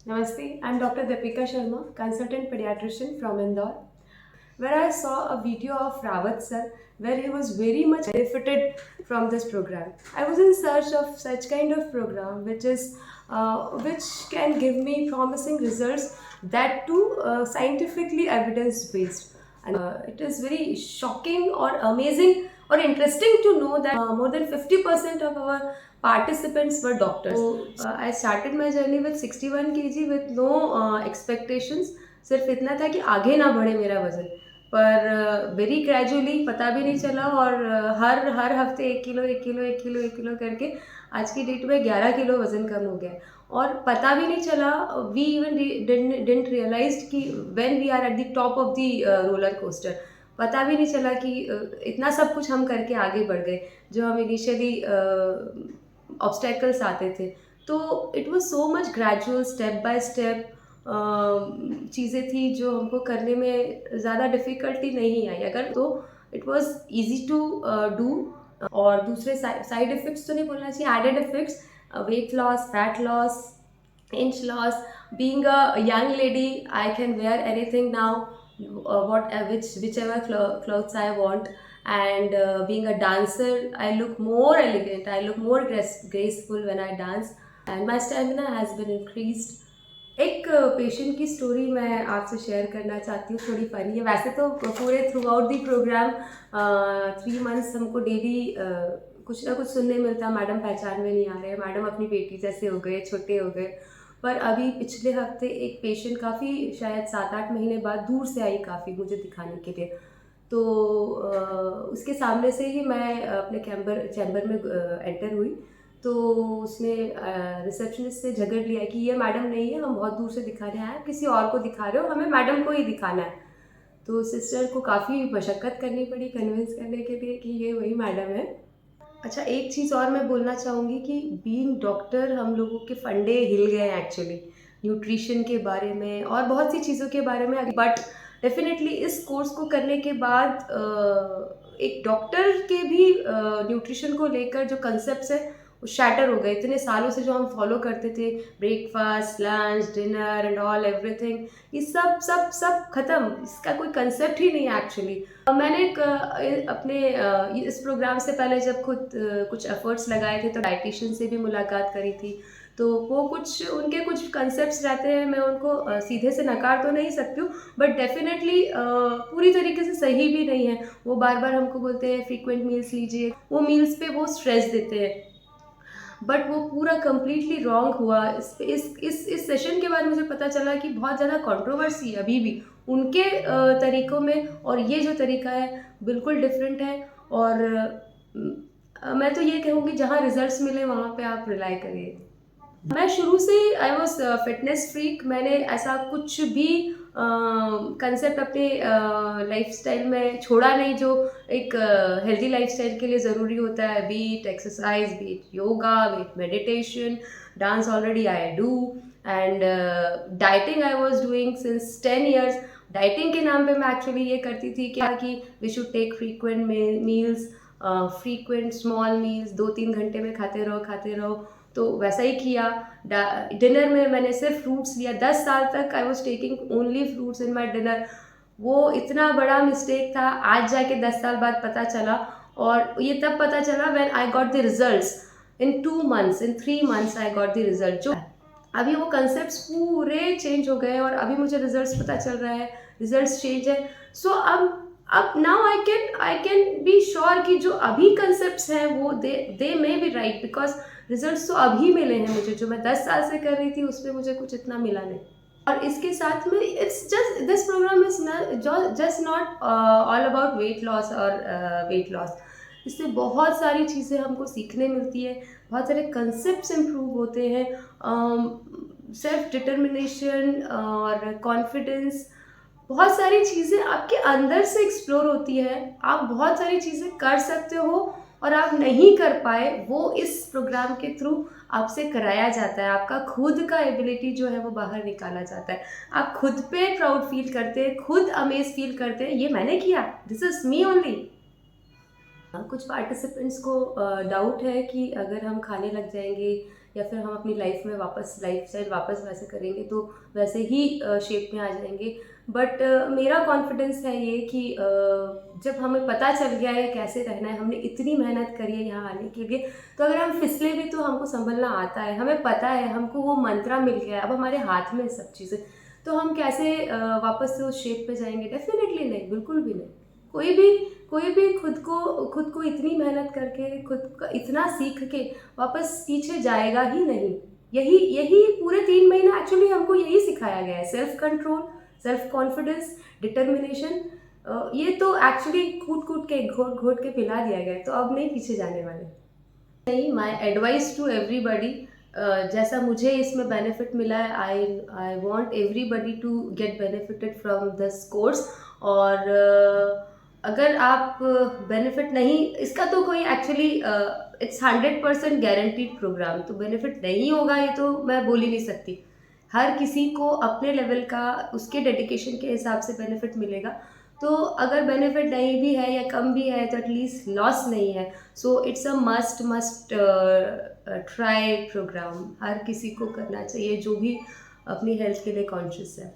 Namaste, I'm Dr. Deepika Sharma, consultant pediatrician from Indore, where I saw a video of Rawat sir where he was very much benefited from this program. I was in search of such kind of program which can give me promising results, that too scientifically evidence based. And it is very shocking or amazing or interesting to know that more than 50% of our participants were doctors. So I started my journey with 61 kg with no expectations. सिर्फ इतना था कि आगे ना बढ़े मेरा वजन, पर वेरी ग्रेजुअली पता भी नहीं चला और हर हर हफ्ते 1 किलो 1 किलो 1 किलो 1 किलो करके आज की डेट में 11 किलो वजन कम हो गया और पता भी नहीं चला. वी इवन डिडंट रियलाइज कि when we are at the top of the roller coaster, पता भी नहीं चला कि इतना सब कुछ हम करके आगे बढ़ गए. जो हम इनिशियली ऑब्स्टेकल्स आते थे, तो it was so much gradual, step by step चीज़ें थी जो हमको करने में ज़्यादा डिफ़िकल्टी नहीं आई. अगर तो it was easy to do. और दूसरे साइड इफ़ेक्ट्स तो नहीं बोलना चाहिए, added effects, weight loss, fat loss, inch loss. Being a young lady, I can wear anything now, whichever clothes I want. And being a dancer, I look more elegant, I look more graceful when I dance, and my stamina has been increased. एक patient की story मैं आपसे share करना चाहती हूँ, थोड़ी funny है. वैसे तो पूरे throughout the programme 3 months हमको डेली कुछ ना कुछ सुनने मिलता, मैडम पहचान में नहीं आ रहे, मैडम अपनी बेटी जैसे हो गए, छोटे हो गए. पर अभी पिछले हफ्ते एक पेशेंट काफ़ी शायद 7-8 महीने बाद दूर से आई काफ़ी मुझे दिखाने के लिए. तो उसके सामने से ही मैं अपने चैम्बर में एंटर हुई. तो उसने रिसेप्शनिस्ट से झगड़ लिया कि ये मैडम नहीं है, हम बहुत दूर से दिखाने आए हैं, किसी और को दिखा रहे हो, हमें मैडम को ही दिखाना है. तो सिस्टर को काफ़ी मशक्क़त करनी पड़ी कन्विंस करने के लिए कि ये वही मैडम है. अच्छा, एक चीज़ और मैं बोलना चाहूँगी कि बीइंग डॉक्टर हम लोगों के फंडे हिल गए हैं एक्चुअली, न्यूट्रिशन के बारे में और बहुत सी चीज़ों के बारे में. बट डेफिनेटली इस कोर्स को करने के बाद एक डॉक्टर के भी न्यूट्रिशन को लेकर जो कंसेप्ट्स है वो शैटर हो गए. इतने सालों से जो हम फॉलो करते थे, breakfast, lunch, dinner and all everything, ये सब सब सब ख़त्म. इसका कोई कंसेप्ट ही नहीं है एक्चुअली. मैंने अपने इस प्रोग्राम से पहले जब खुद कुछ एफर्ट्स लगाए थे तो डाइटिशियन से भी मुलाकात करी थी. तो वो उनके कुछ कंसेप्ट्स रहते हैं, मैं उनको सीधे से नकार तो नहीं सकती हूँ, बट डेफिनेटली पूरी तरीके से सही भी नहीं है. वो बार बार हमको बोलते हैं फ्रीक्वेंट मील्स लीजिए, वो मील्स पे वो स्ट्रेस देते हैं, बट वो पूरा कम्प्लीटली रॉन्ग हुआ. इस सेशन के बाद मुझे पता चला कि बहुत ज़्यादा कंट्रोवर्सी है अभी भी उनके तरीक़ों में, और ये जो तरीका है बिल्कुल डिफरेंट है. और मैं तो ये कहूँगी जहाँ रिजल्ट्स मिले वहाँ पे आप रिलाई करिए. मैं शुरू से आई वॉज फिटनेस फ्रीक. मैंने ऐसा कुछ भी कंसेप्ट अपने लाइफस्टाइल में छोड़ा नहीं जो एक हेल्दी लाइफस्टाइल के लिए ज़रूरी होता है. Be it exercise, be it yoga, be it meditation, dance already I do, and dieting I was doing since 10 years. Dieting के नाम पे मैं एक्चुअली ये करती थी कि we should take frequent meals, frequent small meals, 2-3 घंटे में खाते रहो. तो वैसा ही किया. डिनर में मैंने सिर्फ फ्रूट्स लिया. 10 साल तक I was taking only fruits in my dinner. वो इतना बड़ा मिस्टेक था, आज जाके 10 साल बाद पता चला. और ये तब पता चला when I got the results. In 2 months, in 3 months I got the result. जो अभी वो कंसेप्ट्स पूरे चेंज हो गए और अभी मुझे रिजल्ट्स पता चल रहा है, रिजल्ट्स चेंज है. सो अब now I can be sure कि जो अभी कंसेप्ट्स हैं वो they may be right, because results तो अभी मिले हैं मुझे. जो मैं 10 साल से कर रही थी उसमें मुझे कुछ इतना मिला नहीं. और इसके साथ में it's just this programme is just not all about weight loss और वेट लॉस. इससे बहुत सारी चीज़ें हमको सीखने मिलती है, बहुत सारे कंसेप्ट्स इम्प्रूव होते हैं, सेल्फ डिटर्मिनेशन और कॉन्फिडेंस, बहुत सारी चीज़ें आपके अंदर से एक्सप्लोर होती है. आप बहुत सारी चीज़ें कर सकते हो और आप नहीं कर पाए, वो इस प्रोग्राम के थ्रू आपसे कराया जाता है. आपका खुद का एबिलिटी जो है वो बाहर निकाला जाता है. आप खुद पे प्राउड फील करते हैं, खुद अमेज फील करते हैं, ये मैंने किया, दिस इज़ मी ओनली. कुछ पार्टिसिपेंट्स को डाउट है कि अगर हम खाने लग जाएंगे या फिर हम अपनी लाइफ में वापस लाइफस्टाइल वापस वैसे करेंगे तो वैसे ही शेप में आ जाएंगे। बट मेरा कॉन्फिडेंस है ये कि जब हमें पता चल गया है कैसे रहना है, हमने इतनी मेहनत करी है यहाँ आने के लिए, तो अगर हम फिसले भी तो हमको संभलना आता है, हमें पता है, हमको वो मंत्रा मिल गया है, अब हमारे हाथ में सब चीज़ें, तो हम कैसे वापस से उस शेप पे जाएंगे? डेफिनेटली नहीं, बिल्कुल भी नहीं। कोई भी खुद को इतनी मेहनत करके, खुद का इतना सीख के वापस पीछे जाएगा ही नहीं। यही पूरे 3 महीना एक्चुअली हमको यही सिखाया गया है, self control, self confidence, determination. ये तो एक्चुअली कूट के घोट के पिला दिया गया है, तो अब नहीं पीछे जाने वाले। नहीं, माई एडवाइस टू एवरीबडी, जैसा मुझे इसमें बेनिफिट मिला है, I want everybody to get benefited from this course. और अगर आप बेनिफिट नहीं, इसका तो कोई एक्चुअली इट्स 100% गारंटीड प्रोग्राम, तो बेनिफिट नहीं होगा ये तो मैं बोल ही नहीं सकती। हर किसी को अपने लेवल का, उसके डेडिकेशन के हिसाब से बेनिफिट मिलेगा। तो अगर बेनिफिट नहीं भी है या कम भी है तो एटलीस्ट लॉस नहीं है। So it's a must try program, हर किसी को करना चाहिए जो भी अपनी हेल्थ के लिए कॉन्शियस है।